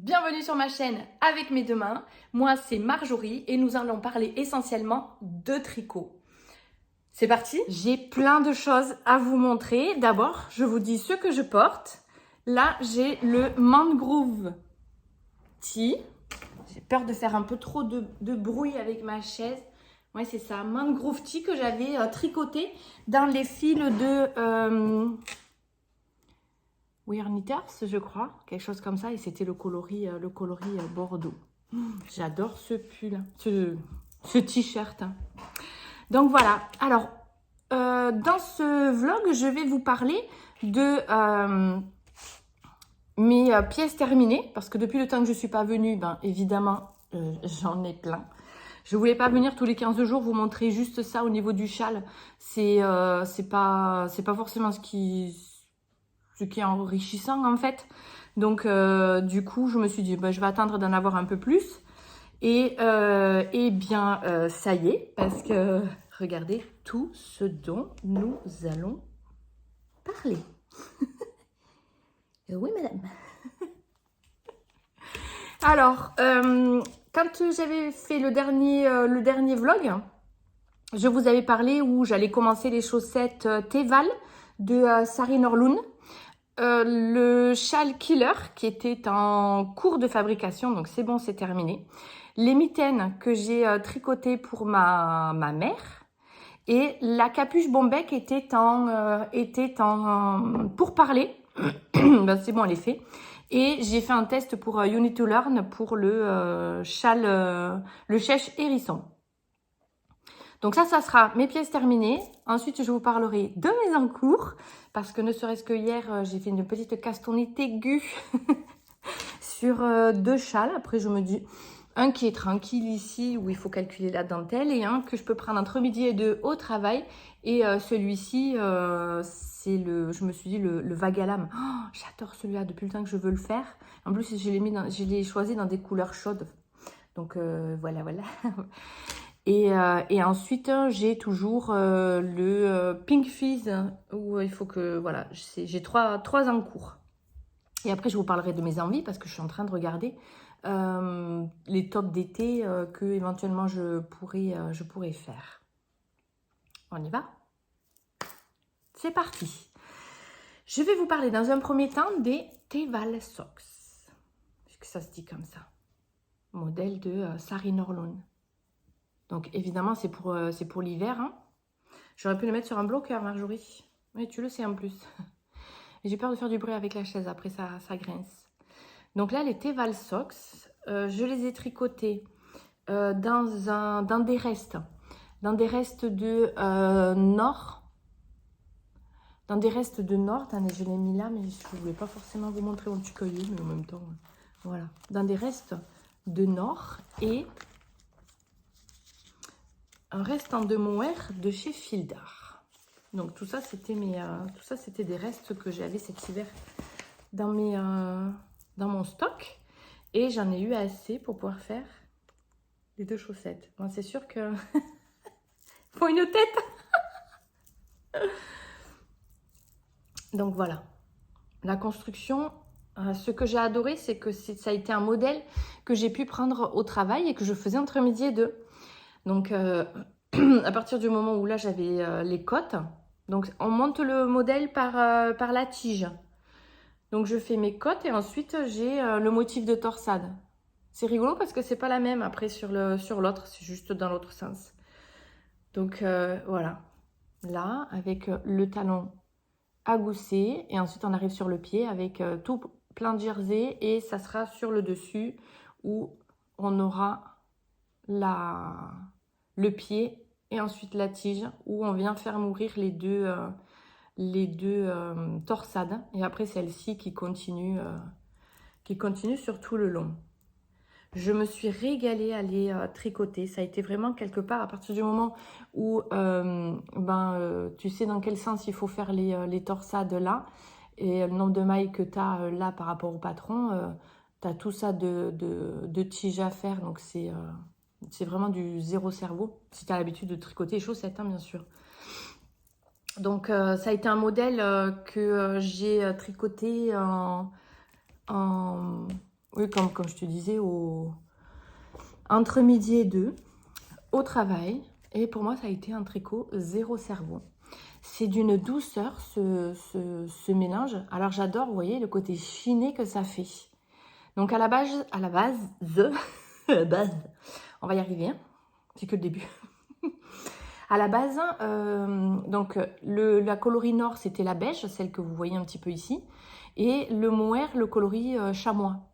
Bienvenue sur ma chaîne avec mes deux mains. Moi c'est Marjorie et nous allons parler essentiellement de tricot. C'est parti. J'ai plein de choses à vous montrer. D'abord, je vous dis ce que je porte. Là, j'ai le Mangrove Tee. J'ai peur de faire un peu trop de bruit avec ma chaise. Ouais, c'est ça, Mangrove Tee que j'avais tricoté dans les fils de We're Knitters, je crois, quelque chose comme ça. Et c'était le coloris bordeaux. J'adore ce pull, ce t-shirt. Donc voilà. Alors, dans ce vlog, je vais vous parler de mes pièces terminées. Parce que depuis le temps que je ne suis pas venue, ben, évidemment, j'en ai plein. Je ne voulais pas venir tous les 15 jours vous montrer juste ça au niveau du châle. C'est pas forcément ce qui est enrichissant en fait. Donc du coup, je me suis dit, je vais attendre d'en avoir un peu plus. Et bien, ça y est, parce que regardez tout ce dont nous allons parler. Oui, madame. Alors, quand j'avais fait le dernier vlog, je vous avais parlé où j'allais commencer les chaussettes Teval de Sari Norlund. Le châle Killer qui était en cours de fabrication, donc c'est bon, c'est terminé. Les mitaines que j'ai tricotées pour ma mère. Et la capuche Bombec était en pourparlers. Ben, c'est bon, elle est faite. Et j'ai fait un test pour You Need to Learn pour le châle, le chèche hérisson. Donc ça sera mes pièces terminées. Ensuite, je vous parlerai de mes encours. Parce que ne serait-ce que hier, j'ai fait une petite castournite aiguë sur 2 châles. Après, je me dis, un qui est tranquille ici, où il faut calculer la dentelle. Et un que je peux prendre entre midi et 2 au travail. Et celui-ci, c'est je me suis dit, le vague à lame. Oh, j'adore celui-là depuis le temps que je veux le faire. En plus, je l'ai choisi dans des couleurs chaudes. Donc, voilà. Et ensuite, j'ai toujours le Pink Fizz où il faut que, voilà, j'ai trois en cours. Et après, je vous parlerai de mes envies parce que je suis en train de regarder les tops d'été que éventuellement je pourrais faire. On y va? C'est parti. Je vais vous parler dans un premier temps des Teval Socks. Puisque ça se dit comme ça. Modèle de Sari Norlund. Donc, évidemment, c'est pour l'hiver. Hein. J'aurais pu le mettre sur un bloqueur, Marjorie. Oui, tu le sais en plus. J'ai peur de faire du bruit avec la chaise. Après, ça grince. Donc là, les Teval Socks, je les ai tricotés dans des restes. Dans des restes de nord. Dans des restes de nord. Attendez, je l'ai mis là, mais je ne voulais pas forcément vous montrer mon petit cahier. Mais en même temps, voilà. Dans des restes de nord et un reste en de mohair de chez Fildar. Donc tout ça c'était des restes que j'avais cet hiver dans mon stock et j'en ai eu assez pour pouvoir faire les 2 chaussettes. Bon, c'est sûr que faut une tête. Donc voilà. La construction, ce que j'ai adoré, c'est que ça a été un modèle que j'ai pu prendre au travail et que je faisais entre midi et 2. Donc, à partir du moment où là, j'avais les côtes. Donc, on monte le modèle par la tige. Donc, je fais mes côtes et ensuite, j'ai le motif de torsade. C'est rigolo parce que c'est pas la même après sur l'autre. C'est juste dans l'autre sens. Donc, voilà. Là, avec le talon à gousset. Et ensuite, on arrive sur le pied avec tout plein de jersey. Et ça sera sur le dessus où on aura le pied et ensuite la tige où on vient faire mourir les deux torsades et après celle-ci qui continue sur tout le long. Je me suis régalée à les tricoter. Ça a été vraiment quelque part à partir du moment où tu sais dans quel sens il faut faire les torsades là et le nombre de mailles que tu as là par rapport au patron, tu as tout ça de tige à faire. Donc c'est vraiment du zéro cerveau. Si tu as l'habitude de tricoter les chaussettes, hein, bien sûr. Donc, ça a été un modèle que j'ai tricoté en Oui, comme je te disais, entre midi et 2, au travail. Et pour moi, ça a été un tricot zéro cerveau. C'est d'une douceur, ce mélange. Alors, j'adore, vous voyez, le côté chiné que ça fait. Donc, à la base, à la base, on va y arriver, hein. C'est que le début. À la base, donc la coloris nord, c'était la beige, celle que vous voyez un petit peu ici. Et le mohair, le coloris chamois.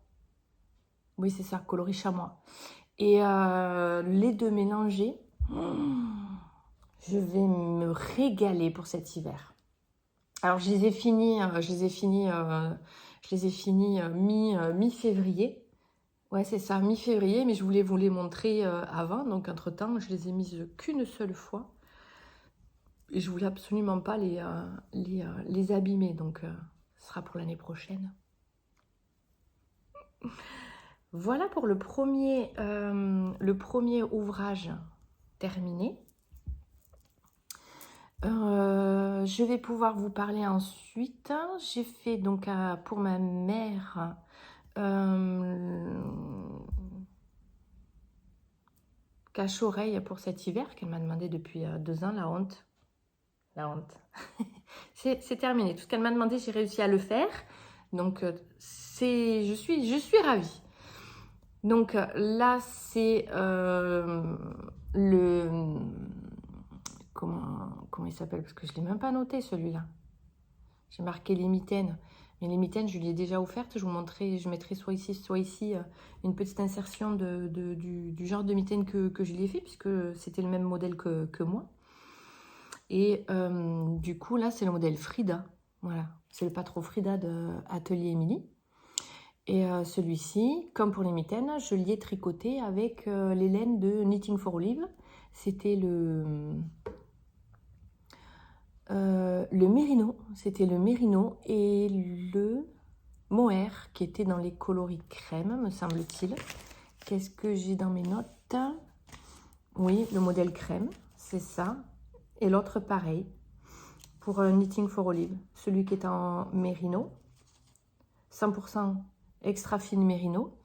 Oui, c'est ça, coloris chamois. Et les deux mélangés, je vais me régaler pour cet hiver. Alors, je les ai finis mi-février. Ouais, c'est ça, mi-février, mais je voulais vous les montrer avant. Donc, entre-temps, je les ai mises qu'une seule fois. Et je voulais absolument pas les abîmer. Donc, ce sera pour l'année prochaine. Voilà pour le premier ouvrage terminé. Je vais pouvoir vous parler ensuite. J'ai fait donc pour ma mère cache-oreille pour cet hiver qu'elle m'a demandé depuis 2 ans, la honte. La honte. C'est terminé. Tout ce qu'elle m'a demandé, j'ai réussi à le faire. Donc, je suis ravie. Donc, là, c'est Comment il s'appelle? Parce que je ne l'ai même pas noté, celui-là. J'ai marqué les mitaines. Mais les mitaines, je lui ai déjà offertes. Je mettrai soit ici, une petite insertion du genre de mitaines que je lui ai fait, puisque c'était le même modèle que moi. Et du coup, là, c'est le modèle Frida. Voilà, c'est le patron Frida de Atelier Émilie. Et celui-ci, comme pour les mitaines, je l'ai tricoté avec les laines de Knitting for Olive. C'était le mérino. C'était le mérino et le mohair qui était dans les coloris crème, me semble-t-il. Qu'est-ce que j'ai dans mes notes? Oui, le modèle crème, c'est ça. Et l'autre, pareil, pour Knitting for Olive. Celui qui est en mérino, 100% extra fine mérino.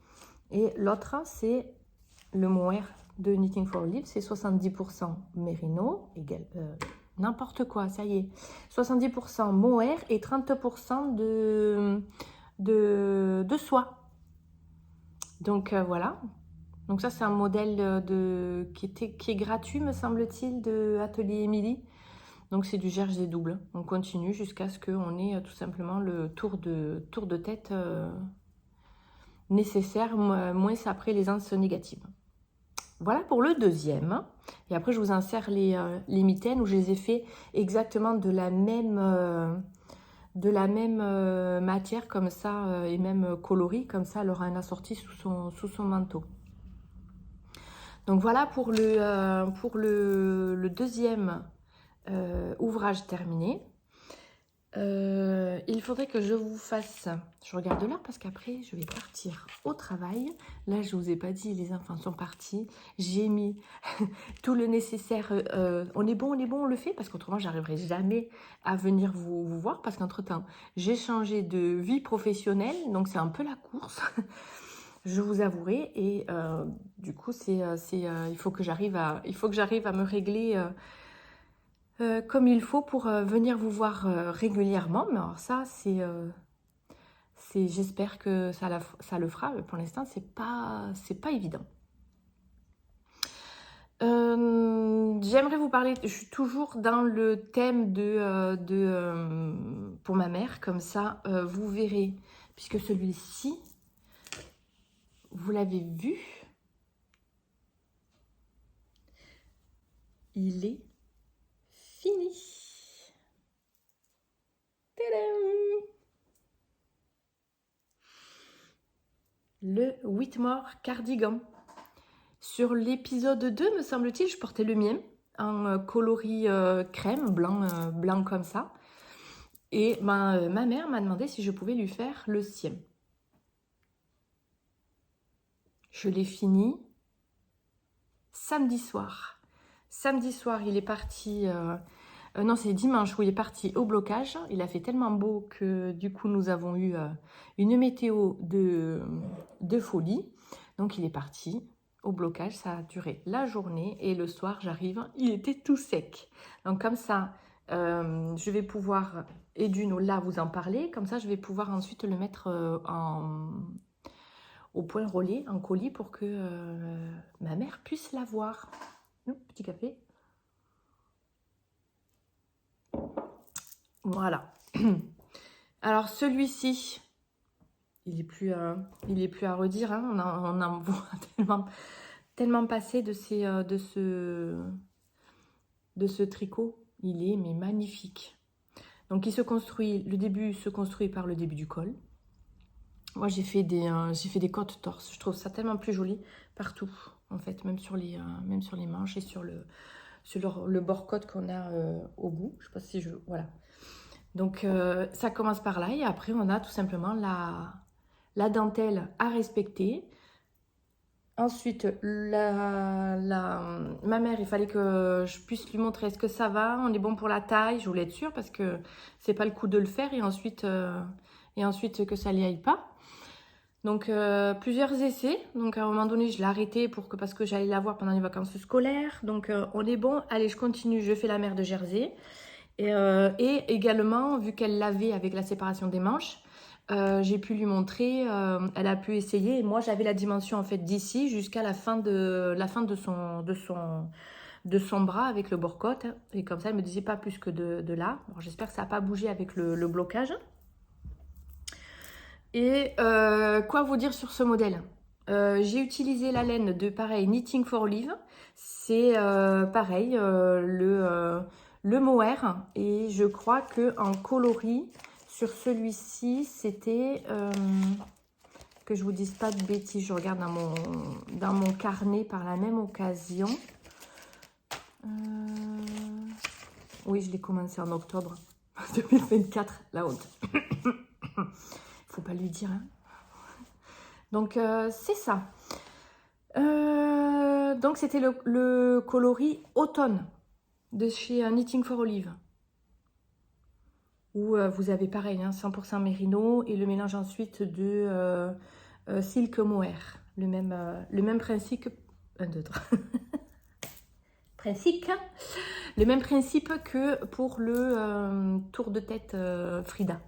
Et l'autre, c'est le mohair de Knitting for Olive, c'est 70% mérino, n'importe quoi, ça y est. 70% mohair et 30% de soie. Donc voilà. Donc ça, c'est un modèle qui est gratuit, me semble-t-il, de Atelier Émilie. Donc c'est du jersey double. On continue jusqu'à ce qu'on ait tout simplement le tour de tête nécessaire, moins après les anses négatives. Voilà pour le deuxième. Et après, je vous insère les mitaines où je les ai fait exactement de la même matière comme ça et même coloris. Comme ça, elle aura un assorti sous son manteau. Donc voilà pour le deuxième ouvrage terminé. Il faudrait que je vous fasse... Je regarde l'heure parce qu'après, je vais partir au travail. Là, je ne vous ai pas dit, les enfants sont partis. J'ai mis tout le nécessaire. On est bon, on le fait. Parce qu'autrement, je n'arriverai jamais à venir vous voir. Parce qu'entre-temps, j'ai changé de vie professionnelle. Donc, c'est un peu la course. Je vous avouerai. Et du coup, il faut que j'arrive à me régler... comme il faut pour venir vous voir régulièrement. Mais alors ça, j'espère que ça le fera. Mais pour l'instant, c'est pas évident. J'aimerais vous parler, je suis toujours dans le thème pour ma mère. Comme ça, vous verrez, puisque celui-ci, vous l'avez vu, il est fini. Tadam! Le Whitmore cardigan. Sur l'épisode 2, me semble-t-il, je portais le mien en coloris crème, blanc comme ça. Et ma mère m'a demandé si je pouvais lui faire le sien. Je l'ai fini samedi soir. Samedi soir, il est parti Non, c'est dimanche où il est parti au blocage. Il a fait tellement beau que du coup, nous avons eu une météo de folie. Donc, il est parti au blocage. Ça a duré la journée et le soir, j'arrive, il était tout sec. Donc, comme ça, je vais pouvoir, et d'une, là, vous en parler. Comme ça, je vais pouvoir ensuite le mettre au point relais, en colis, pour que ma mère puisse l'avoir. Petit café. Voilà. Alors celui-ci, il est plus à redire. Hein. On en voit tellement passé de ce tricot. Il est mais magnifique. Donc il se construit, le début se construit par le début du col. Moi j'ai fait des côtes torse. Je trouve ça tellement plus joli partout en fait, même sur les manches et sur le bord côte qu'on a au bout. Je sais pas si voilà. Donc, ça commence par là et après, on a tout simplement la dentelle à respecter. Ensuite, ma mère, il fallait que je puisse lui montrer est-ce que ça va, on est bon pour la taille. Je voulais être sûre parce que c'est pas le coup de le faire et ensuite que ça n'y aille pas. Donc, plusieurs essais. Donc, à un moment donné, je l'ai arrêté parce que j'allais la voir pendant les vacances scolaires. Donc, on est bon. Allez, je continue. Je fais la mère de Jersey. Et également, vu qu'elle l'avait avec la séparation des manches, j'ai pu lui montrer, elle a pu essayer. Et moi, j'avais la dimension en fait d'ici jusqu'à la fin de son bras avec le bord-côte. Et comme ça, elle me disait pas plus que de là. J'espère que ça n'a pas bougé avec le blocage. Et quoi vous dire sur ce modèle? J'ai utilisé la laine de pareil Knitting for Olive. C'est pareil, le mohair, et je crois que en coloris sur celui-ci c'était que je vous dise pas de bêtises, je regarde dans mon carnet par la même occasion. Oui, je l'ai commencé en octobre 2024, la honte. Faut pas lui dire, hein. Donc c'est ça. Donc c'était le coloris automne de chez Knitting for Olive, où vous avez pareil, hein, 100% mérino et le mélange ensuite de silk mohair. Le même principe que... le même principe que pour le tour de tête Frida.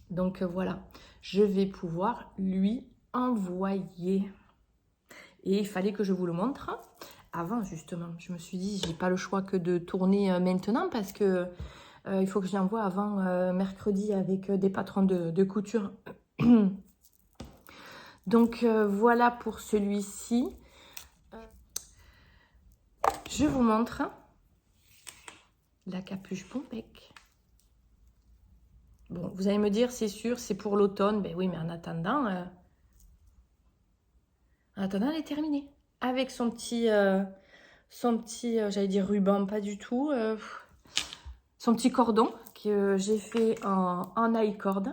Donc voilà, je vais pouvoir lui envoyer. Et il fallait que je vous le montre avant, justement. Je me suis dit, j'ai pas le choix que de tourner maintenant parce que il faut que je l'envoie avant mercredi avec des patrons de couture. Donc voilà pour celui-ci. Je vous montre la capuche Pompec. Bon, vous allez me dire, c'est sûr, c'est pour l'automne. Ben oui, mais en attendant, elle est terminée. Avec son petit j'allais dire ruban, pas du tout. Son petit cordon que j'ai fait en high cord,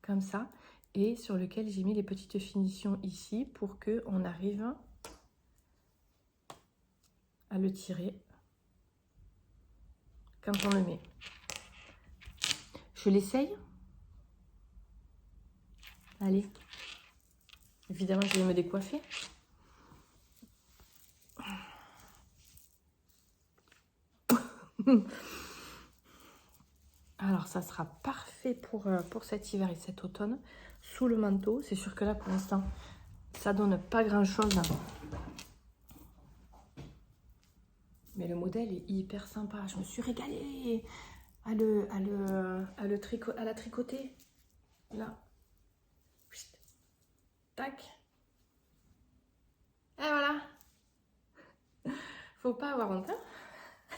comme ça. Et sur lequel j'ai mis les petites finitions ici pour qu'on arrive à le tirer quand on le met. Je l'essaye. Allez. Évidemment, je vais me décoiffer. Alors, ça sera parfait pour cet hiver et cet automne. Sous le manteau. C'est sûr que là, pour l'instant, ça donne pas grand-chose. Mais le modèle est hyper sympa. Je me suis régalée à la tricoter. Là. Tac. Et voilà. Faut pas avoir honte. Hein.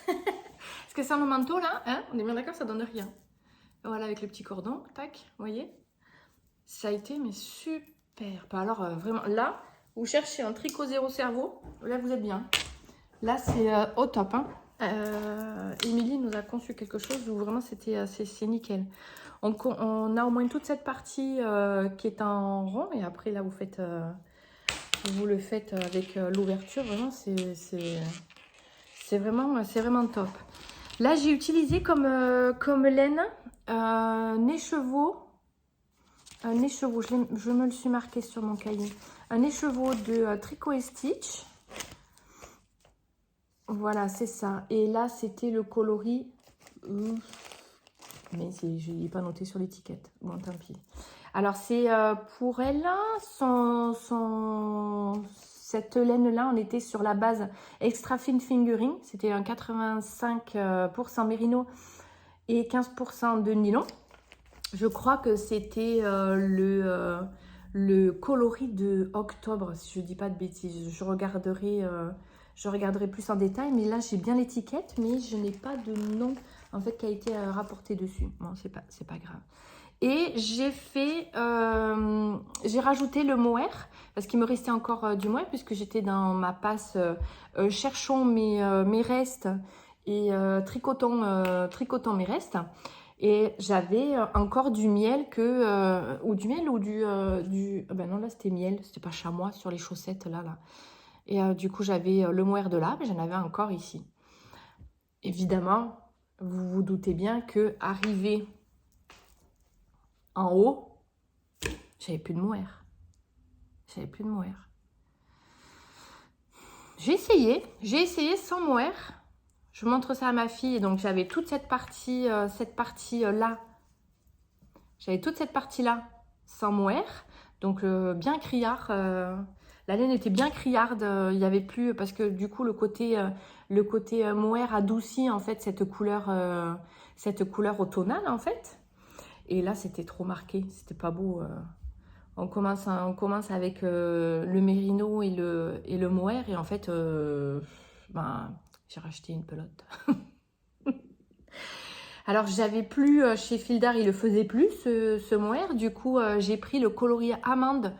Parce que sans le manteau, là, hein, on est bien d'accord, ça donne rien. Et voilà, avec le petit cordon, tac, vous voyez. Ça a été, mais super. Alors, vraiment, là, vous cherchez un tricot zéro cerveau. Là, vous êtes bien. Là, c'est au top. Hein. Émilie nous a conçu quelque chose où vraiment, c'est nickel. On a au moins toute cette partie qui est en rond. Et après, là, vous le faites avec l'ouverture. Vraiment, c'est vraiment top. Là, j'ai utilisé comme laine un écheveau. Un écheveau, je me le suis marqué sur mon cahier. Un écheveau de Tricot et Stitch. Voilà, c'est ça. Et là, c'était le coloris. Mais je n'ai pas noté sur l'étiquette. Bon, tant pis. Alors, c'est pour elle, cette laine-là, on était sur la base Extra Fine Fingering. C'était un 85% mérino et 15% de nylon. Je crois que c'était le coloris de octobre, si je ne dis pas de bêtises. Je regarderai plus en détail, mais là, j'ai bien l'étiquette, mais je n'ai pas de nom en fait qui a été rapporté dessus. Bon, c'est pas grave. Et j'ai rajouté le mohair parce qu'il me restait encore du mohair puisque j'étais dans ma passe cherchons mes restes et tricotons mes restes. Et j'avais encore du miel ou ben non, là c'était miel, c'était pas chamois sur les chaussettes là. Et du coup j'avais le mohair de là, mais j'en avais encore ici. Évidemment, vous vous doutez bien que arrivé en haut, j'avais plus de mohair. J'ai essayé sans mohair. Je montre ça à ma fille. Donc, j'avais toute cette partie-là. J'avais toute cette partie-là sans mohair. Donc, bien criard. La laine était bien criarde. Il n'y avait plus... Parce que du coup, le côté mohair adoucit, en fait, cette couleur automnale, en fait. Et là, c'était trop marqué. C'était pas beau. On commence avec le mérino et le mohair. Et en fait, j'ai racheté une pelote. Alors, j'avais plus, chez Fildar, il le faisait plus, ce mohair. Du coup, j'ai pris le coloris amande,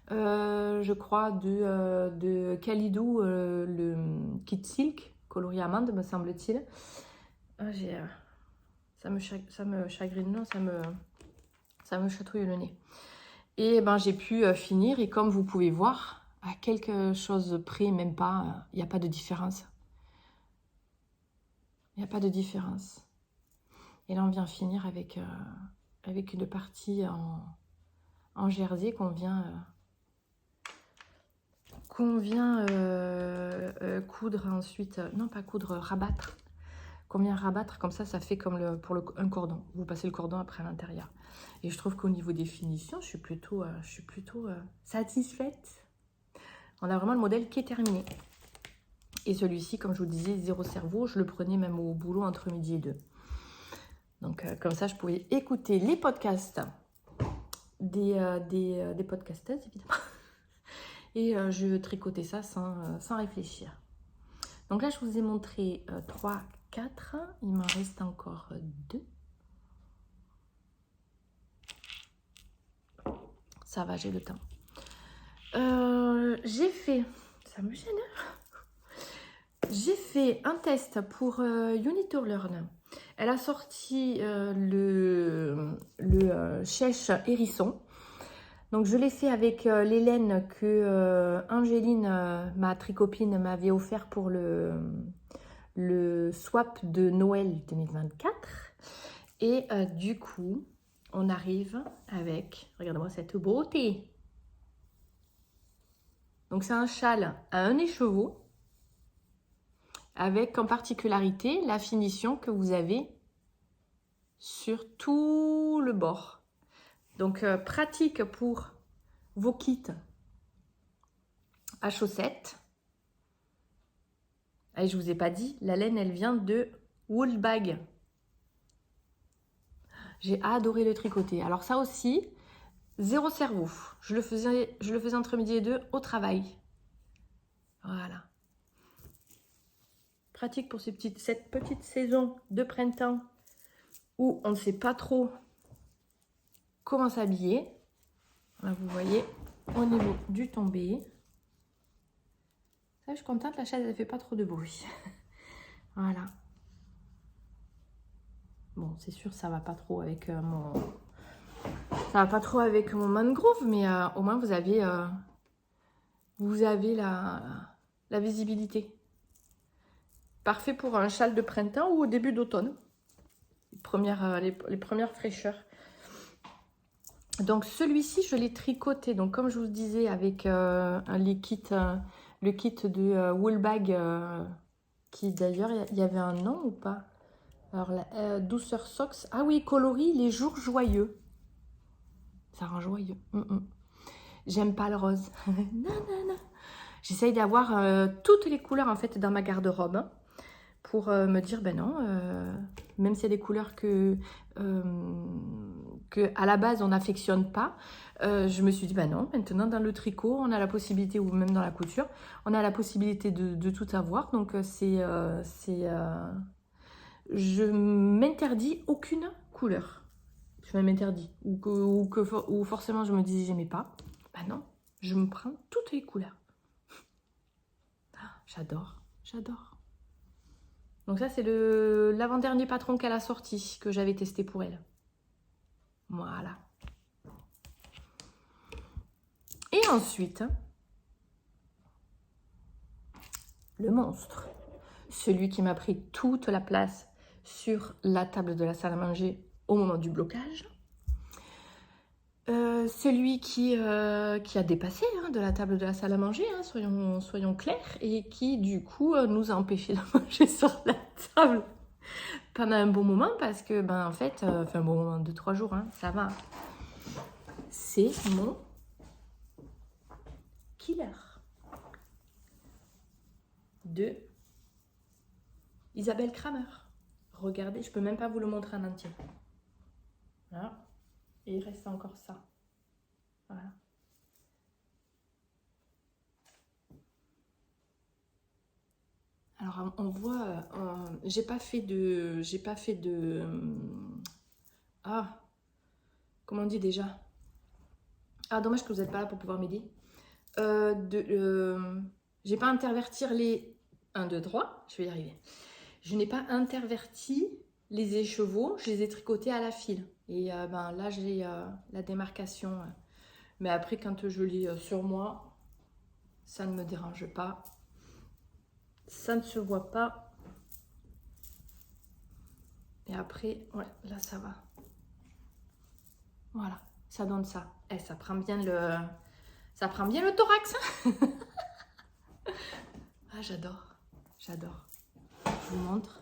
je crois, de Kalidou, le Kit Silk, coloris amande, me semble-t-il. Ça me chagrine, non, ça me chatouille le nez. Et ben, j'ai pu finir. Et comme vous pouvez voir, à quelque chose près, même pas, il n'y a pas de différence. Il n'y a pas de différence. Et là, on vient finir avec une partie en jersey qu'on vient coudre ensuite. Non, pas coudre, rabattre. Qu'on vient rabattre, comme ça fait comme un cordon. Vous passez le cordon après à l'intérieur. Et je trouve qu'au niveau des finitions, je suis plutôt satisfaite. On a vraiment le modèle qui est terminé. Et celui-ci, comme je vous disais, zéro cerveau. Je le prenais même au boulot entre midi et 2. Donc, comme ça, je pouvais écouter les podcasts des podcasteuses, évidemment. Et je tricotais ça sans réfléchir. Donc là, je vous ai montré 3, 4. Il m'en reste encore 2. Ça va, j'ai le temps. J'ai fait... Ça me gêne. J'ai fait un test pour Uni to Learn. Elle a sorti le chèche hérisson. Donc, je l'ai fait avec les laines que Angéline, ma tricopine, m'avait offert pour le swap de Noël 2024. Et du coup, on arrive avec, regardez-moi cette beauté. Donc, c'est un châle à un écheveau. Avec en particularité la finition que vous avez sur tout le bord. Donc, pratique pour vos kits à chaussettes. Et je ne vous ai pas dit, la laine, elle vient de Woolbag. J'ai adoré le tricoter. Alors ça aussi, zéro cerveau. Je le faisais entre midi et 2 au travail. Voilà. Pratique pour cette petite saison de printemps où on ne sait pas trop comment s'habiller. Là, vous voyez, au niveau du tombé. Ça, je suis contente, la chaise, elle ne fait pas trop de bruit. Voilà. Bon, c'est sûr, ça va pas trop avec mon mangrove, mais au moins vous avez la visibilité. Parfait pour un châle de printemps ou au début d'automne. Les premières fraîcheurs. Donc celui-ci, je l'ai tricoté. Donc comme je vous disais, avec le kit de Woolbag, qui d'ailleurs, il y avait un nom ou pas? Alors, douceur socks. Ah oui, coloris les jours joyeux. Ça rend joyeux. J'aime pas le rose. Non, non, non. J'essaye d'avoir toutes les couleurs en fait dans ma garde-robe. Hein, pour me dire, ben non, même s'il y a des couleurs que à la base on n'affectionne pas, je me suis dit, ben non, maintenant dans le tricot, on a la possibilité, ou même dans la couture, on a la possibilité de tout avoir. Donc je m'interdis aucune couleur. Je m'interdis. Ou forcément je me disais, j'aimais pas. Ben non, je me prends toutes les couleurs. Ah, j'adore, j'adore. Donc ça, c'est l'avant-dernier patron qu'elle a sorti, que j'avais testé pour elle. Voilà. Et ensuite, le monstre. Celui qui m'a pris toute la place sur la table de la salle à manger au moment du blocage. Celui qui a dépassé de la table de la salle à manger, hein, soyons clairs, et qui du coup nous a empêché de manger sur la table pendant un bon moment, parce que ben en fait, un bon moment de 3 jours, hein, ça va. C'est mon killer de Isabelle Kramer. Regardez, je peux même pas vous le montrer en entier. Voilà. Et il reste encore ça. Voilà. Alors on voit, j'ai pas fait de, ah, comment on dit déjà? Ah, dommage que vous n'êtes pas là pour pouvoir m'aider. J'ai pas intervertir les 1, 2, 3, je vais y arriver. Je n'ai pas interverti les écheveaux, je les ai tricotés à la file. Et ben, là, j'ai la démarcation. Mais après, quand je l'ai sur moi, ça ne me dérange pas. Ça ne se voit pas. Et après, ouais, là, ça va. Voilà, ça donne ça. Et ça prend bien le thorax. Ah, j'adore, j'adore. Je vous montre.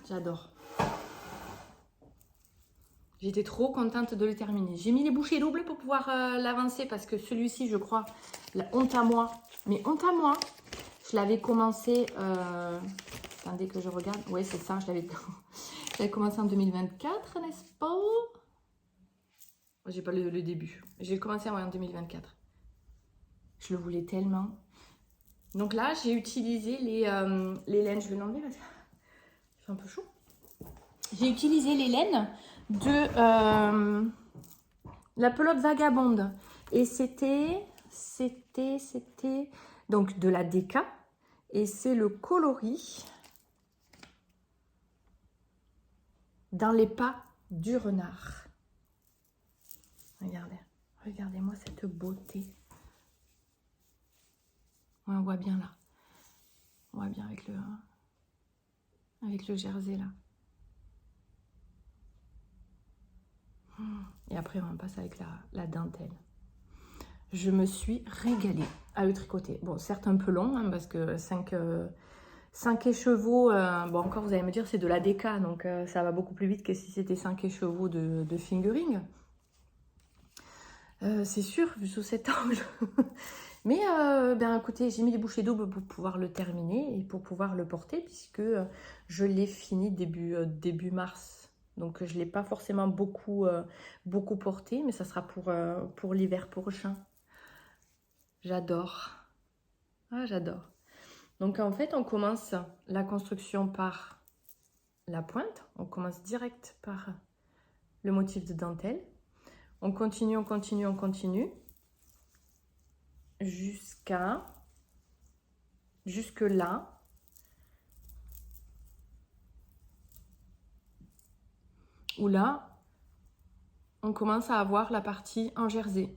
J'adore. J'étais trop contente de le terminer. J'ai mis les bouchées doubles pour pouvoir l'avancer, parce que celui-ci, je crois, la honte à moi. Mais honte à moi, je l'avais commencé... attendez que je regarde. Oui, c'est ça, je l'avais commencé en 2024, n'est-ce pas? J'ai pas le début. J'ai commencé en 2024. Je le voulais tellement. Donc là, j'ai utilisé les laines. Je vais l'enlever parce que c'est un peu chaud. J'ai utilisé les laines de la pelote vagabonde. Et c'était donc de la DK. Et c'est le coloris dans les pas du renard. Regardez, regardez-moi cette beauté. Ouais, on voit bien là. On voit bien avec le jersey là. Et après, on passe avec la dentelle. Je me suis régalée à le tricoter. Bon, certes un peu long, hein, parce que 5 écheveaux, bon encore vous allez me dire c'est de la DK, donc ça va beaucoup plus vite que si c'était 5 écheveaux de fingering. C'est sûr, vu sous cet angle. Mais ben écoutez, j'ai mis les bouchées doubles pour pouvoir le terminer et pour pouvoir le porter, puisque je l'ai fini début mars. Donc je ne l'ai pas forcément beaucoup porté, mais ça sera pour l'hiver prochain. J'adore. Ah, j'adore. Donc en fait, on commence la construction par la pointe. On commence direct par le motif de dentelle. On continue, on continue, on continue. Jusque là. Où là, on commence à avoir la partie en jersey.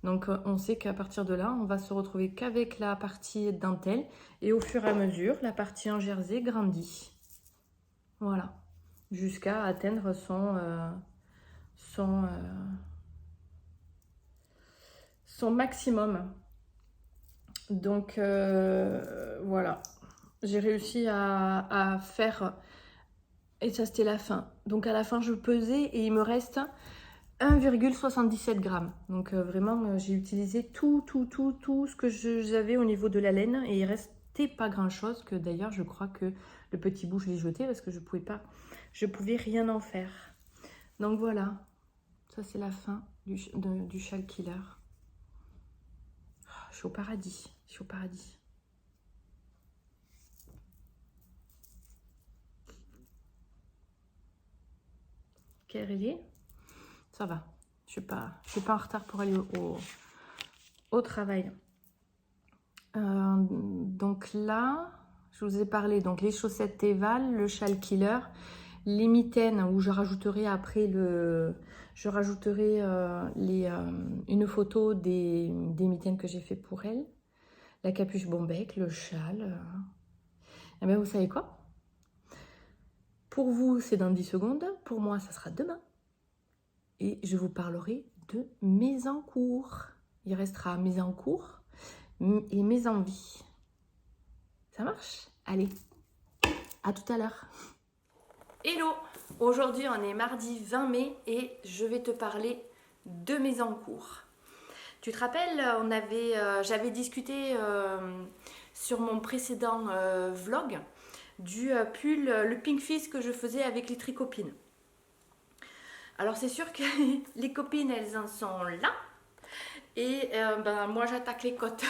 Donc on sait qu'à partir de là, on va se retrouver qu'avec la partie dentelle. Et au fur et à mesure, la partie en jersey grandit. Voilà. Jusqu'à atteindre son maximum. Donc voilà. J'ai réussi à faire... Et ça, c'était la fin. Donc à la fin, je pesais et il me reste 1,77 grammes. Donc vraiment, j'ai utilisé tout ce que j'avais au niveau de la laine. Et il restait pas grand-chose. Que d'ailleurs, je crois que le petit bout, je l'ai jeté parce que je pouvais rien en faire. Donc voilà. Ça, c'est la fin du Châle Killer. Oh, je suis au paradis. Je suis au paradis. Quelle heure il est? Ça va. Je suis pas en retard pour aller au travail. Donc là, je vous ai parlé donc les chaussettes Teval, le Châle Killer, les mitaines où je rajouterai après une photo des mitaines que j'ai fait pour elle, la capuche Bombec, le châle. Et bien vous savez quoi? Pour vous, c'est dans 10 secondes. Pour moi, ça sera demain. Et je vous parlerai de mes en cours. Il restera mes en cours et mes envies. Ça marche? Allez, à tout à l'heure. Hello! Aujourd'hui, on est mardi 20 mai et je vais te parler de mes en cours. Tu te rappelles, j'avais discuté sur mon précédent vlog du pull, le Pink Fizz que je faisais avec les tricopines. Alors c'est sûr que les copines, elles en sont là. Et moi, j'attaque les côtes.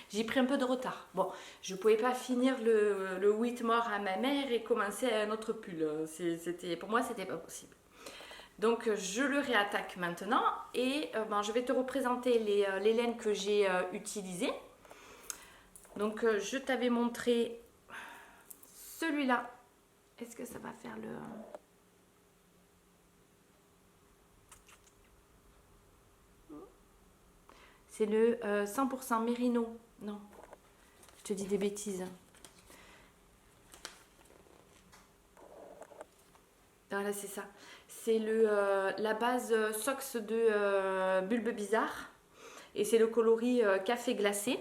J'ai pris un peu de retard. Bon, je ne pouvais pas finir le Whitmore à ma mère et commencer un autre pull. Pour moi, c'était pas possible. Donc, je le réattaque maintenant et je vais te représenter les laines que j'ai utilisées. Donc, je t'avais montré celui-là. Est-ce que ça va faire le... C'est le 100% Mérino. Non, je te dis des bêtises. Voilà, c'est ça. C'est la base Sox de Bulbe Bizarre. Et c'est le coloris café glacé.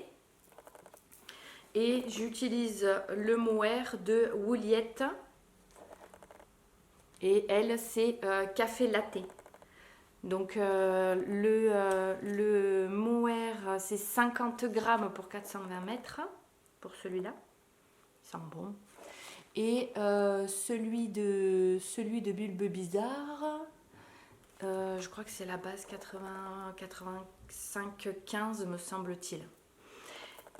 Et j'utilise le mohair de Wouliette. Et elle, c'est café latte. Donc le mohair, c'est 50 grammes pour 420 mètres. Pour celui-là. Il sent bon. Et celui de Bulbe Bizarre, je crois que c'est la base 85-15 me semble-t-il.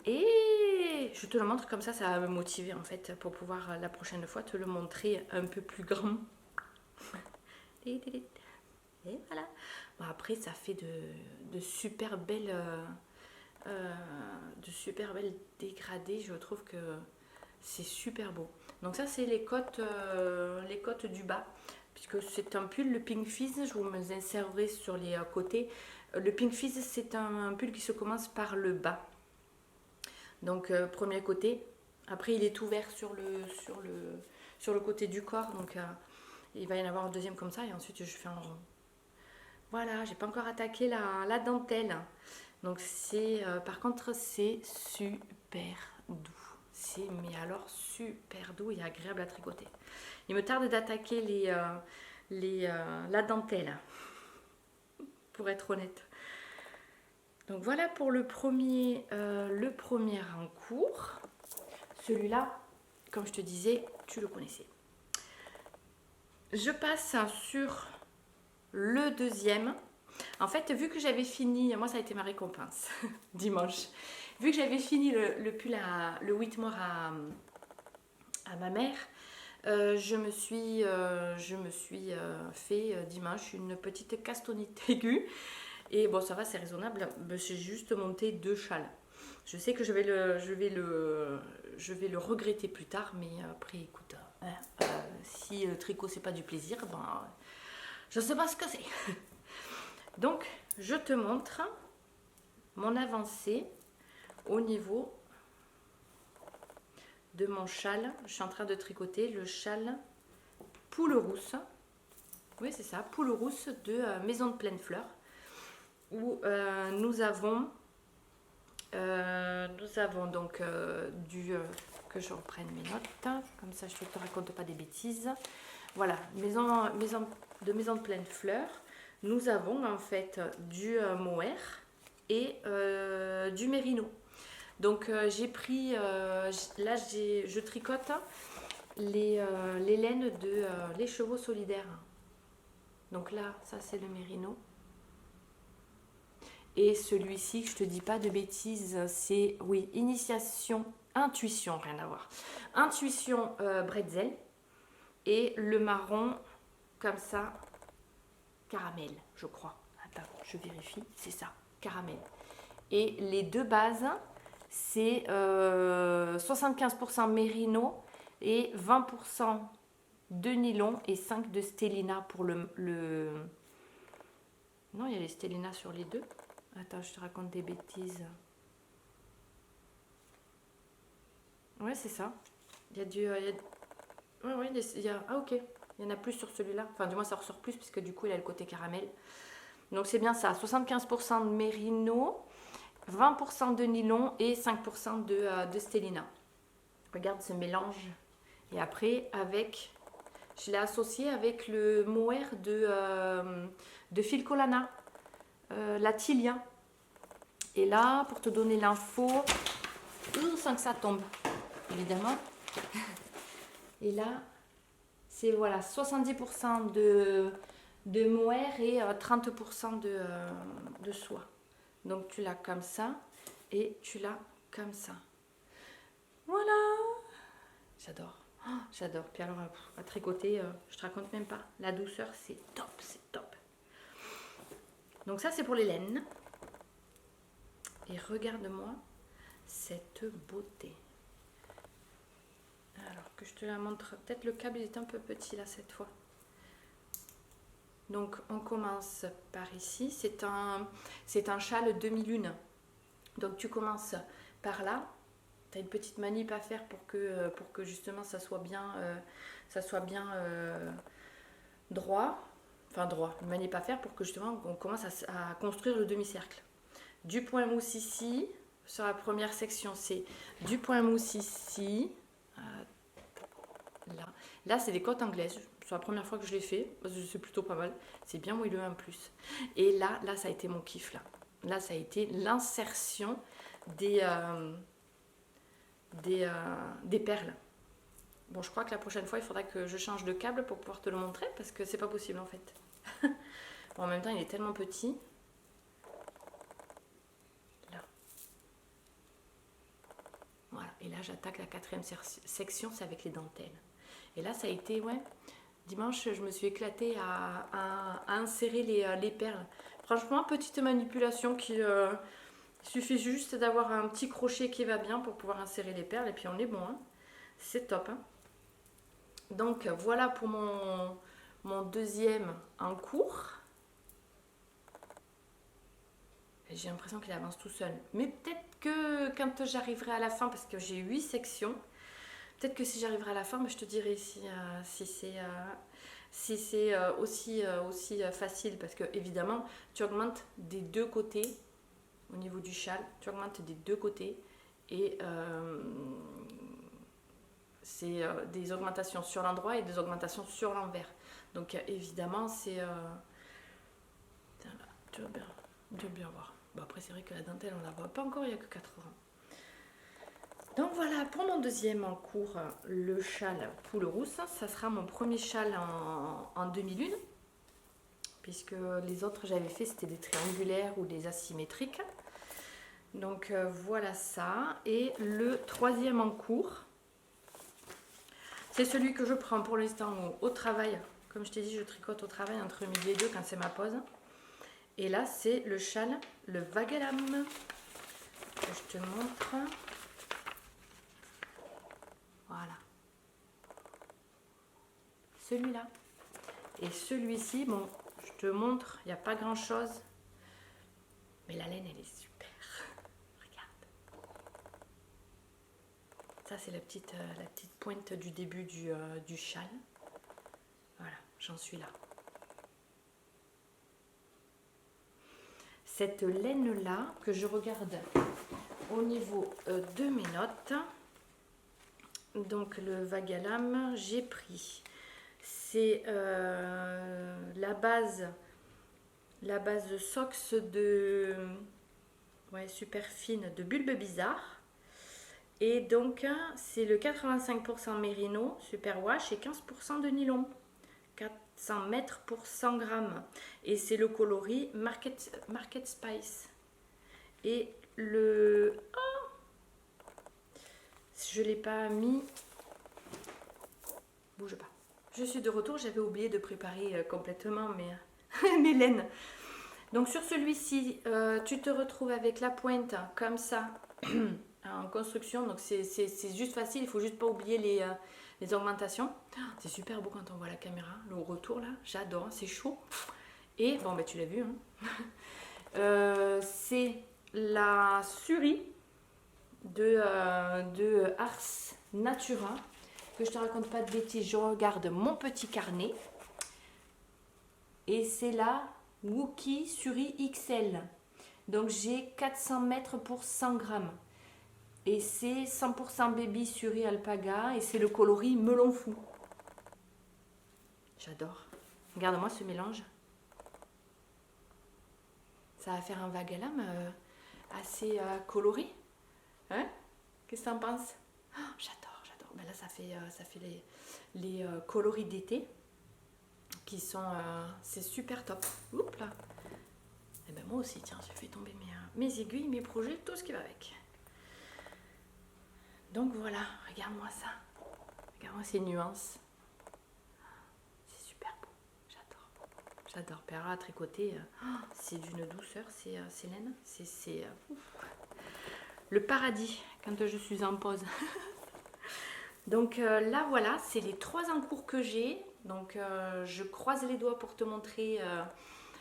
Et je te le montre comme ça va me motiver en fait pour pouvoir la prochaine fois te le montrer un peu plus grand. Et voilà. Bon, après ça fait de super belles dégradés. Je trouve que c'est super beau. Donc ça c'est les côtes du bas. Puisque c'est un pull, le Pink Fizz, je vous me insérerai sur les côtés. Le Pink Fizz, c'est un pull qui se commence par le bas. Donc premier côté. Après il est ouvert sur le côté du corps. Donc il va y en avoir un deuxième comme ça. Et ensuite je fais en rond. Voilà, j'ai pas encore attaqué la dentelle. Donc c'est par contre c'est super doux. Mais alors super doux et agréable à tricoter. Il me tarde d'attaquer la dentelle, pour être honnête. Donc voilà pour le premier en cours. Celui-là, comme je te disais, tu le connaissais. Je passe sur le deuxième. En fait, vu que j'avais fini, moi ça a été ma récompense, dimanche. Vu que j'avais fini le pull, le Whitmore à ma mère, je me suis fait dimanche une petite castagnette aiguë. Et bon, ça va, c'est raisonnable. J'ai juste monté 2 châles. Je sais que je vais le regretter plus tard, mais après, écoute, si le tricot c'est pas du plaisir, je sais pas ce que c'est. Donc, je te montre. mon avancée au niveau de mon châle. Je suis en train de tricoter le châle poule rousse. Oui, c'est ça, poule rousse de Maison de Pleine Fleur. Où nous avons donc que je reprenne mes notes, comme ça je ne te raconte pas des bêtises. Voilà, Maison de Pleine Fleur. Nous avons en fait du mohair et du mérino. Donc j'ai pris, là je tricote les laines de les chevaux solidaires. Donc là, ça c'est le mérino. Et celui-ci, je te dis pas de bêtises, c'est, oui, intuition, rien à voir. Intuition bretzel. Et le marron, comme ça, caramel, je crois. Attends, je vérifie, c'est ça, caramel. Et les deux bases, c'est 75% mérino et 20% de nylon et 5 de stélina pour le... Non, il y a les stélina sur les deux. Attends, je te raconte des bêtises. Ouais, c'est ça. Il y a du... Ouais, il y a... Ah, ok. Il y en a plus sur celui-là. Enfin, du moins, ça ressort plus, puisque du coup, il a le côté caramel. Donc, c'est bien ça. 75% de mérino, 20% de nylon et 5% de stélina. Regarde ce mélange. Et après, je l'ai associé avec le mohair de Filcolana. La Tilia. Et là, pour te donner l'info, sans que ça tombe, évidemment. Et là, c'est voilà, 70% de mohair et 30% de soie. Donc tu l'as comme ça et tu l'as comme ça. Voilà. J'adore. Oh, j'adore. Puis alors, à tricoter, je te raconte même pas. La douceur, c'est top, c'est top. Donc ça, c'est pour les laines. Et regarde-moi cette beauté. Alors que je te la montre. Peut-être le câble est un peu petit là cette fois. Donc on commence par ici. C'est un châle demi-lune. Donc tu commences par là. Tu as une petite manip à faire pour que justement ça soit bien, droit. Enfin droit. Une manip à faire pour que justement on commence à construire le demi-cercle. Du point mousse ici, sur la première section, c'est du point mousse ici. Là c'est des côtes anglaises. C'est la première fois que je l'ai fait. C'est plutôt pas mal. C'est bien moelleux en plus. Et là, ça a été mon kiff. Là, ça a été l'insertion des perles. Bon, je crois que la prochaine fois, il faudra que je change de câble pour pouvoir te le montrer parce que c'est pas possible en fait. Bon, en même temps, il est tellement petit. Voilà, et là j'attaque la quatrième section, c'est avec les dentelles. Et là ça a été, ouais, dimanche je me suis éclatée à insérer les perles. Franchement, petite manipulation qui suffit juste d'avoir un petit crochet qui va bien pour pouvoir insérer les perles et puis on est bon, hein. C'est top. Hein. Donc voilà pour mon deuxième en cours. J'ai l'impression qu'il avance tout seul. Mais peut-être que quand j'arriverai à la fin, parce que j'ai 8 sections, peut-être que si j'arriverai à la fin, je te dirai si c'est aussi facile. Parce que évidemment, tu augmentes des deux côtés au niveau du châle. Tu augmentes des deux côtés. Et c'est des augmentations sur l'endroit et des augmentations sur l'envers. Donc évidemment, c'est... tu vas bien voir. Bon, après, c'est vrai que la dentelle, on la voit pas encore, il n'y a que 4 ans. Donc voilà, pour mon deuxième en cours, le châle poule rousse, ça sera mon premier châle en demi-lune, puisque les autres j'avais fait, c'était des triangulaires ou des asymétriques. Donc voilà ça. Et le troisième en cours, c'est celui que je prends pour l'instant au travail. Comme je t'ai dit, je tricote au travail entre midi et 2 quand c'est ma pause. Et là, c'est le châle, le Vagalam, que je te montre. Voilà. Celui-là. Et celui-ci, bon, je te montre, il n'y a pas grand-chose. Mais la laine, elle est super. Ça, c'est la petite pointe du début du châle. Voilà, j'en suis là. Cette laine-là, que je regarde au niveau de mes notes. Donc, le vague à lame, j'ai pris. C'est la base Sox de... Ouais, super fine de Bulbe Bizarre. Et donc, c'est le 85% mérino, super wash et 15% de nylon. 400 mètres pour 100 grammes. Et c'est le coloris Market Spice. Et le... Oh, je ne l'ai pas mis... Bouge pas. Je suis de retour, j'avais oublié de préparer complètement mes laines. Donc sur celui-ci, tu te retrouves avec la pointe comme ça en construction. Donc c'est juste facile, il faut juste pas oublier les augmentations. C'est super beau quand on voit la caméra, le retour là, j'adore, c'est chaud. Et bon, bah, tu l'as vu, hein. C'est la Suri de Ars Natura. Que je te raconte pas de bêtises, je regarde mon petit carnet. Et c'est la Wookie Suri XL. Donc j'ai 400 mètres pour 100 grammes. Et c'est 100% baby Suri alpaga. Et c'est le coloris melon fou. J'adore. Regarde-moi ce mélange. Ça va faire un vague à lame assez coloré. Hein? Qu'est-ce que tu en penses? Oh, j'adore, j'adore. Ben là, ça fait les coloris d'été qui sont... c'est super top. Oups là. Et ben moi aussi, tiens, j'ai fait tomber mes aiguilles, mes projets, tout ce qui va avec. Donc voilà, regarde-moi ça. Regarde-moi ces nuances. C'est super beau. J'adore. J'adore. Perra à tricoter, c'est d'une douceur, c'est laine. C'est le paradis quand je suis en pause. Donc là, voilà, c'est les 3 en cours que j'ai. Donc je croise les doigts pour te montrer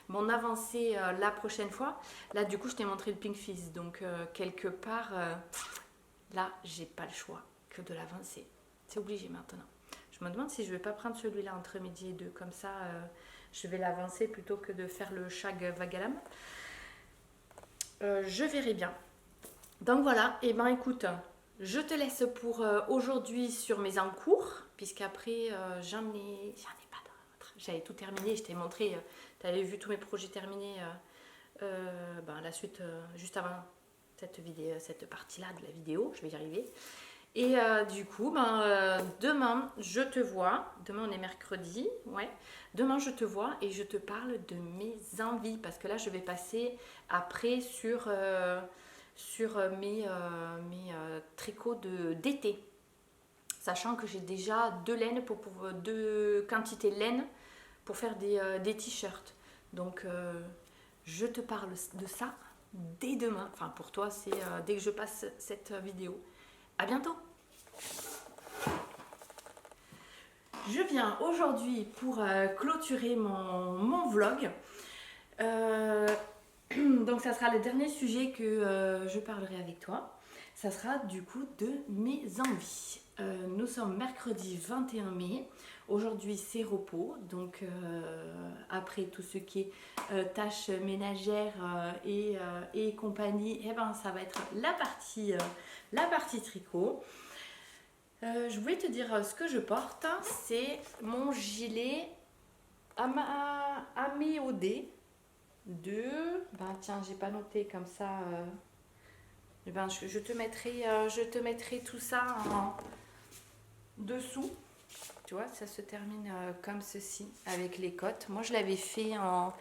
mon avancée la prochaine fois. Là, du coup, je t'ai montré le Pink Fizz. Donc quelque part, là, j'ai pas le choix que de l'avancer. C'est obligé maintenant. Je me demande si je vais pas prendre celui-là entre midi et 2. Comme ça, je vais l'avancer plutôt que de faire le shag vague à lame. Je verrai bien. Donc voilà, et ben écoute, je te laisse pour aujourd'hui sur mes encours, puisqu'après j'en ai pas d'autres. J'avais tout terminé, je t'ai montré, tu avais vu tous mes projets terminés, ben, la suite juste avant cette partie-là de la vidéo, je vais y arriver. Et du coup, ben, demain, je te vois, demain on est mercredi, ouais, demain je te vois et je te parle de mes envies, parce que là je vais passer après sur mes tricots d'été, sachant que j'ai déjà 2 quantités de laine pour faire des t-shirts. Donc je te parle de ça dès demain. Enfin pour toi c'est dès que je passe cette vidéo. À bientôt. Je viens aujourd'hui pour clôturer mon vlog. Donc ça sera le dernier sujet que je parlerai avec toi. Ça sera du coup de mes envies. Nous sommes mercredi 21 mai. Aujourd'hui c'est repos. Donc après tout ce qui est tâches ménagères et compagnie, eh ben, ça va être la partie tricot. Je voulais te dire ce que je porte. C'est mon gilet Améodé. Ben tiens, j'ai pas noté comme ça. Ben, je te mettrai tout ça en dessous. Tu vois, ça se termine comme ceci avec les côtes. Moi, je l'avais fait en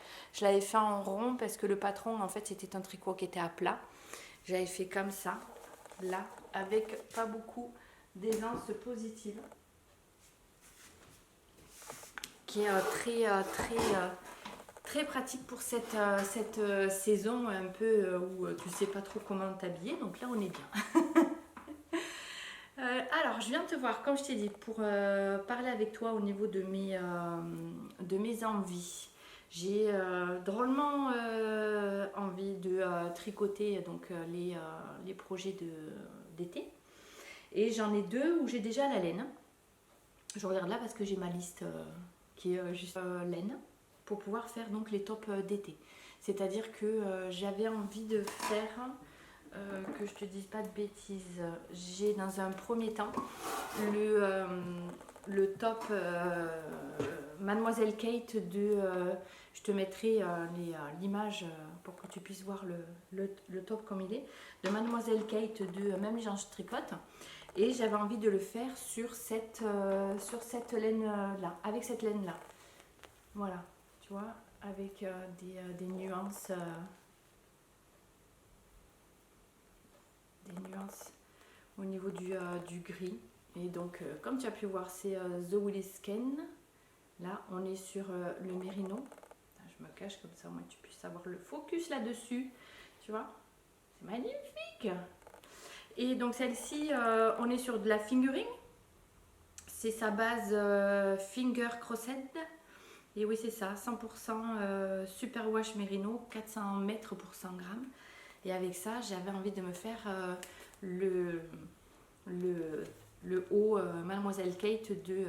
rond parce que le patron, en fait, c'était un tricot qui était à plat. J'avais fait comme ça, là, avec pas beaucoup d'aisance positive, qui est très pratique pour cette saison un peu où tu sais pas trop comment t'habiller. Donc là, on est bien. Alors, je viens de te voir, comme je t'ai dit, pour parler avec toi au niveau de mes envies. J'ai drôlement envie de tricoter donc, les projets d'été. Et j'en ai 2 où j'ai déjà la laine. Je regarde là parce que j'ai ma liste qui est juste laine pour pouvoir faire donc les tops d'été. C'est-à-dire que j'avais envie de faire, que je te dise pas de bêtises, j'ai dans un premier temps le top Mademoiselle Kate de... je te mettrai l'image pour que tu puisses voir le top comme il est, de Mademoiselle Kate de Même les gens tricotent. Et j'avais envie de le faire sur cette laine-là, avec cette laine-là. Voilà, tu vois, avec des nuances... des nuances au niveau du gris. Et donc, comme tu as pu voir, c'est The Woolly Skein. Là, on est sur le mérino. Je me cache comme ça, au moins tu puisses avoir le focus là-dessus. Tu vois, c'est magnifique. Et donc, celle-ci, on est sur de la fingering. C'est sa base finger crossed. Et oui, c'est ça, 100% superwash mérino, 400 mètres pour 100 grammes. Et avec ça, j'avais envie de me faire le haut Mademoiselle Kate de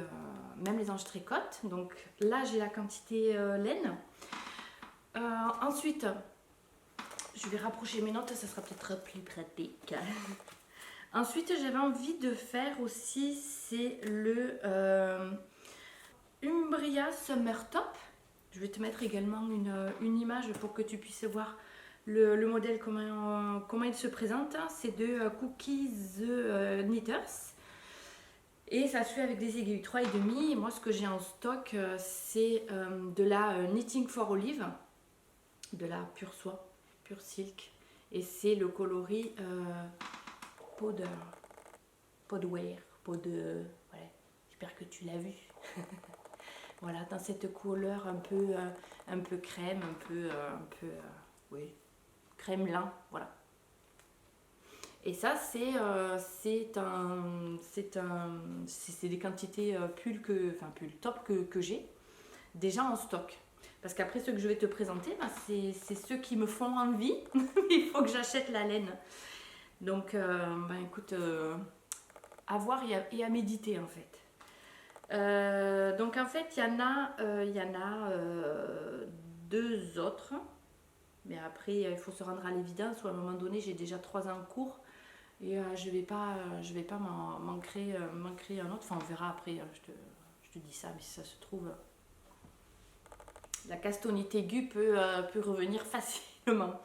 Même les anges tricotent. Donc là, j'ai la quantité laine. Ensuite, je vais rapprocher mes notes, ça sera peut-être plus pratique. Ensuite, j'avais envie de faire aussi, c'est le Umbria Summer Top. Je vais te mettre également une image pour que tu puisses voir le modèle, comment il se présente. C'est de Cookies The Knitters. Et ça se fait avec des aiguilles 3,5. Et moi, ce que j'ai en stock, c'est de la Knitting for Olive, de la pure soie, pure silk. Et c'est le coloris Powder. Voilà. J'espère que tu l'as vu. Voilà, dans cette couleur un peu crème, oui, crème lin, voilà. Et ça, c'est des quantités pull top que j'ai déjà en stock. Parce qu'après, ceux que je vais te présenter, bah, c'est ceux qui me font envie. Il faut que j'achète la laine. Donc, écoute, à voir et à méditer en fait. Donc en fait, il y en a 2 autres. Mais après, il faut se rendre à l'évidence. Ou à un moment donné, j'ai déjà 3 en cours. Et je vais pas m'en créer un autre. Enfin, on verra après. Je te dis ça, mais si ça se trouve, la castonite aiguë peut revenir facilement.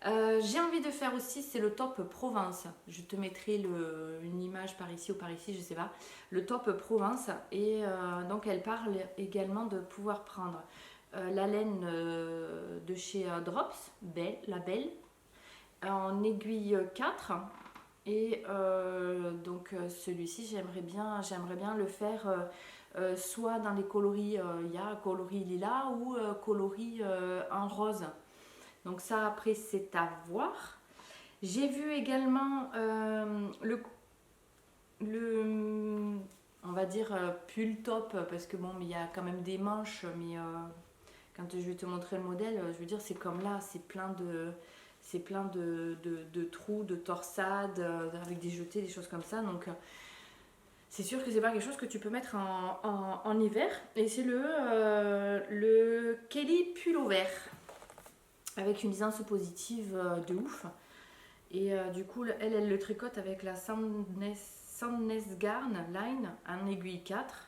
J'ai envie de faire aussi, c'est le top Provence. Je te mettrai une image par ici ou par ici, je sais pas. Le top Provence. Et donc, elle parle également de pouvoir prendre la laine de chez Drops, la belle, en aiguille 4. Et donc celui-ci, j'aimerais bien le faire soit dans les coloris, il y a coloris lilas ou coloris en rose. Donc ça, après, c'est à voir. J'ai vu également on va dire, pull top, parce que bon, il y a quand même des manches, mais quand je vais te montrer le modèle, je veux dire, c'est comme là, c'est plein de trous, de torsades, avec des jetés, des choses comme ça. Donc, c'est sûr que c'est pas quelque chose que tu peux mettre en hiver. Et c'est le Kelly Pull vert, avec une aisance positive de ouf. Et du coup, elle le tricote avec la Sandnes Garn Line en aiguille 4.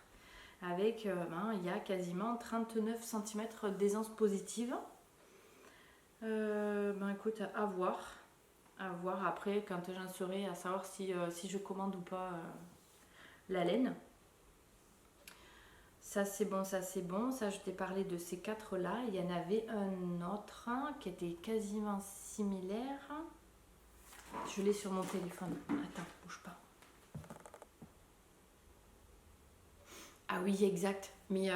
Avec, il y a quasiment 39 cm d'aisance positive. Écoute, à voir après quand j'en serai, à savoir si je commande ou pas la laine. Ça c'est bon, ça je t'ai parlé de ces 4 là. Il y en avait un autre qui était quasiment similaire. Je l'ai sur mon téléphone. Attends, bouge pas. Ah oui, exact. Mais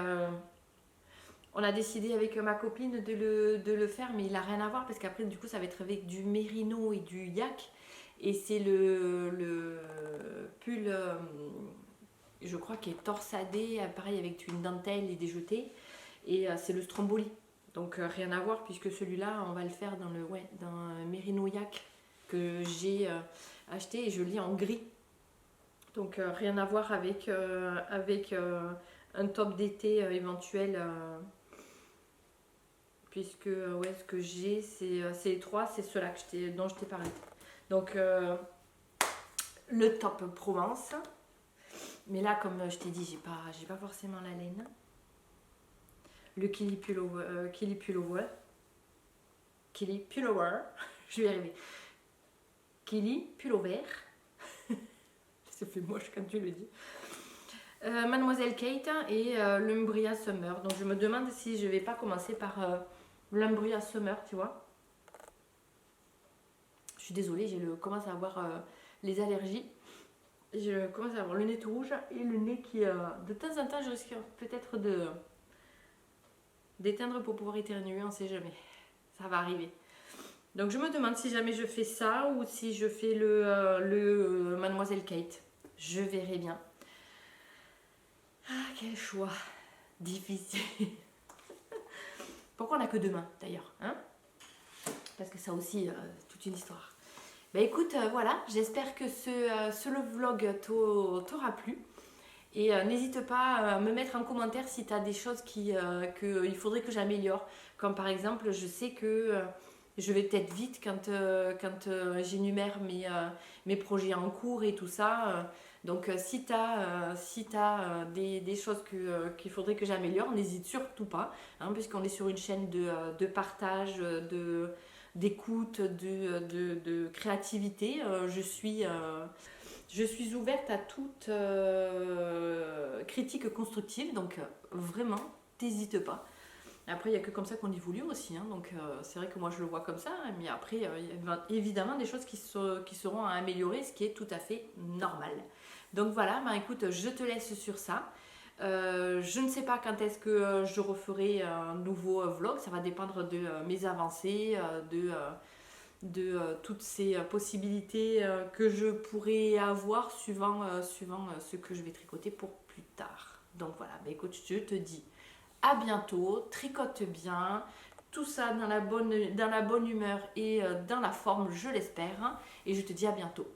on a décidé avec ma copine de le faire, mais il n'a rien à voir parce qu'après, du coup, ça va être avec du mérino et du yak. Et c'est le pull, je crois, qui est torsadé, pareil, avec une dentelle et des jetés. Et c'est le Stromboli. Donc, rien à voir puisque celui-là, on va le faire dans un mérino yak que j'ai acheté et je l'ai en gris. Donc rien à voir avec, un top d'été éventuel. Puisque ouais, ce que j'ai, c'est les trois, c'est ceux-là dont je t'ai parlé. Donc le top Provence. Mais là, comme je t'ai dit, j'ai pas forcément la laine. Le Kili Pullover. Kili Pullover. Je vais y arriver. Kili Pullover. Ça fait moche quand tu le dis. Mademoiselle Kate et l'Umbria Summer. Donc je me demande si je vais pas commencer par l'Umbria Summer, tu vois. Je suis désolée, commence à avoir les allergies. Je commence à avoir le nez tout rouge et le nez qui, de temps en temps, je risque peut-être d'éteindre pour pouvoir éternuer, on ne sait jamais. Ça va arriver. Donc je me demande si jamais je fais ça ou si je fais le Mademoiselle Kate. Je verrai bien. Ah, quel choix difficile. Pourquoi on n'a que deux mains d'ailleurs, hein? Parce que ça aussi, toute une histoire. Bah écoute, voilà, j'espère que ce vlog t'aura plu. Et n'hésite pas à me mettre en commentaire si tu as des choses qu'il faudrait que j'améliore. Comme par exemple, je sais que je vais peut-être vite quand j'énumère mes projets en cours et tout ça. Donc si tu as, des choses qu'il faudrait que j'améliore, n'hésite surtout pas. Hein, puisqu'on est sur une chaîne de partage, d'écoute, de créativité. Je suis ouverte à toute critique constructive, donc vraiment, n'hésite pas. Après, il n'y a que comme ça qu'on évolue aussi, hein, donc c'est vrai que moi je le vois comme ça, mais après, il y a évidemment des choses qui seront à améliorer, ce qui est tout à fait normal. Donc voilà, bah, écoute, je te laisse sur ça. Je ne sais pas quand est-ce que je referai un nouveau vlog, ça va dépendre de mes avancées, de toutes ces possibilités que je pourrais avoir suivant ce que je vais tricoter pour plus tard. Donc voilà, bah écoute, je te dis à bientôt, tricote bien, tout ça dans la bonne humeur et dans la forme, je l'espère, et je te dis à bientôt.